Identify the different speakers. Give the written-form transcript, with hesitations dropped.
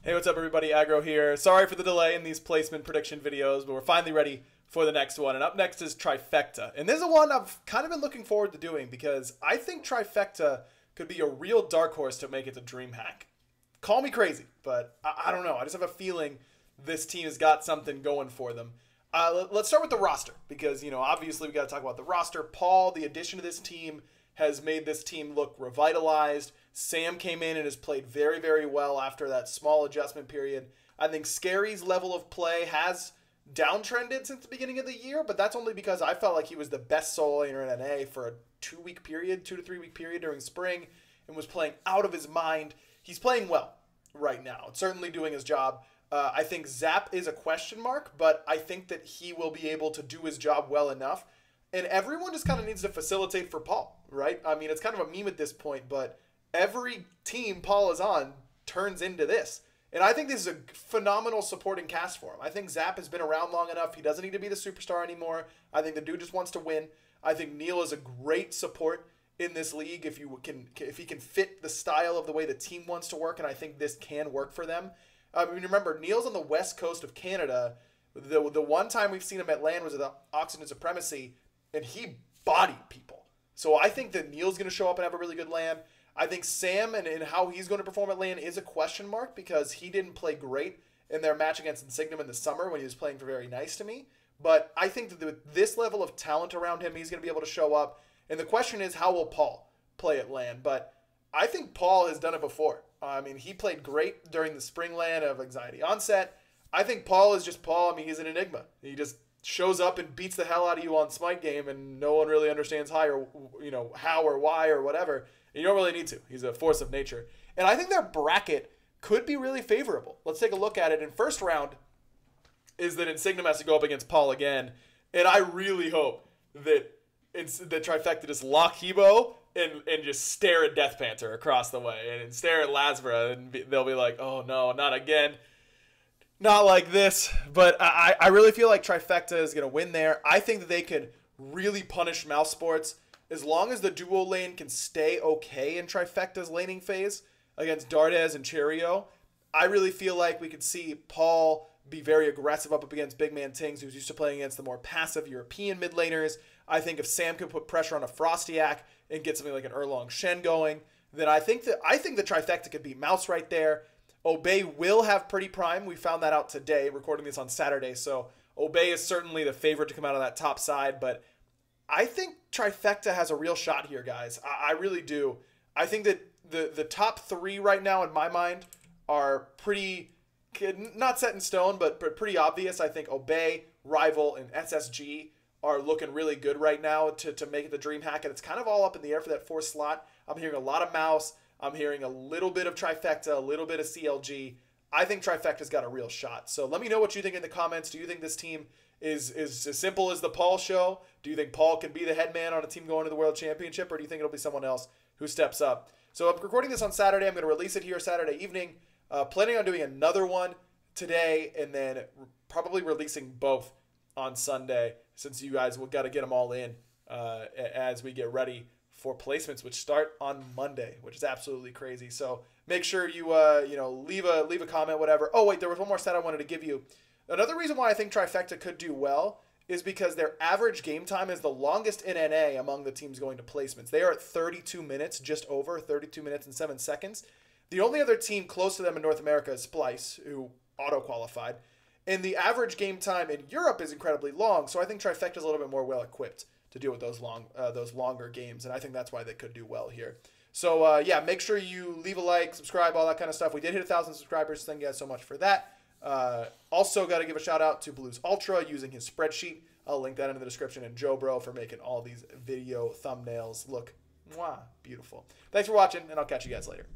Speaker 1: Hey, what's up, everybody? Aggro here. Sorry for the delay in these placement prediction videos, but we're finally ready for the next one. And up next is Trifecta. And this is one I've kind of been looking forward to doing because I think Trifecta could be a real dark horse to make it to Dreamhack. Call me crazy, but I don't know. I just have a feeling this team has got something going for them. Let's start with the roster because, obviously we got to talk about the roster. Paul, the addition to this team, has made this team look revitalized. Sam came in and has played very, very well after that small adjustment period. I think Scary's level of play has downtrended since the beginning of the year, but that's only because I felt like he was the best solo laner in NA for a 2 to 3 week period during spring and was playing out of his mind. He's playing well right now. It's certainly doing his job. I think Zap is a question mark, but I think that he will be able to do his job well enough. And everyone just kind of needs to facilitate for Paul, right? I mean, it's kind of a meme at this point, but every team Paul is on turns into this. And I think this is a phenomenal supporting cast for him. I think Zap has been around long enough. He doesn't need to be the superstar anymore. I think the dude just wants to win. I think Neil is a great support in this league if he can fit the style of the way the team wants to work, and I think this can work for them. I mean, remember, Neil's on the west coast of Canada. The one time we've seen him at LAN was at the Oxygen Supremacy, and he bodied people. So I think that Neil's going to show up and have a really good LAN. I think Sam and how he's going to perform at LAN is a question mark because he didn't play great in their match against Insignum in the summer when he was playing for Very Nice to Me. But I think that with this level of talent around him, he's going to be able to show up. And the question is, how will Paul play at LAN? But I think Paul has done it before. I mean, he played great during the spring LAN of Anxiety Onset. I think Paul is just Paul. I mean, he's an enigma. He just shows up and beats the hell out of you on Smite game, and no one really understands how or why or whatever. And you don't really need to. He's a force of nature. And I think their bracket could be really favorable. Let's take a look at it. In first round is that Insignum has to go up against Paul again. And I really hope that Trifecta just lock Hebo and just stare at Death Panther across the way and stare at Lasbra, and they'll be like, oh no, not again. Not like this. But I really feel like Trifecta is going to win there. I think that they could really punish Mouse Sports as long as the duo lane can stay okay in Trifecta's laning phase against Dardes and Cheerio. I really feel like we could see Paul be very aggressive up against Big Man Tings, who's used to playing against the more passive European mid laners. I think if Sam could put pressure on a Frostiak and get something like an Erlong Shen going, then I think the Trifecta could beat Mouse right there. Obey will have Pretty Prime. We found that out today, recording this on Saturday. So Obey is certainly the favorite to come out of that top side. But I think Trifecta has a real shot here, guys. I really do. I think that the top three right now, in my mind, are pretty, not set in stone, but pretty obvious. I think Obey, Rival, and SSG are looking really good right now to make it the Dreamhack. And it's kind of all up in the air for that fourth slot. I'm hearing a lot of Mouse. I'm hearing a little bit of Trifecta, a little bit of CLG. I think Trifecta's got a real shot. So let me know what you think in the comments. Do you think this team is as simple as the Paul show? Do you think Paul can be the head man on a team going to the World Championship? Or do you think it'll be someone else who steps up? So I'm recording this on Saturday. I'm going to release it here Saturday evening. Planning on doing another one today and then probably releasing both on Sunday since you guys will got to get them all in as we get ready for placements, which start on Monday, which is absolutely crazy. So make sure you leave a comment, whatever. Oh wait, there was one more stat I wanted to give you. Another reason why I think Trifecta could do well is because their average game time is the longest in NA among the teams going to placements. They are at 32 minutes, just over 32 minutes and 7 seconds. The only other team close to them in North America is Splice, who auto-qualified. And the average game time in Europe is incredibly long, so I think Trifecta is a little bit more well-equipped to deal with those longer games, and I think that's why they could do well here. So, yeah, make sure you leave a like, subscribe, all that kind of stuff. We did hit 1,000 subscribers, so thank you guys so much for that. Also, got to give a shout-out to Blues Ultra using his spreadsheet. I'll link that in the description, and Joe Bro for making all these video thumbnails look beautiful. Thanks for watching, and I'll catch you guys later.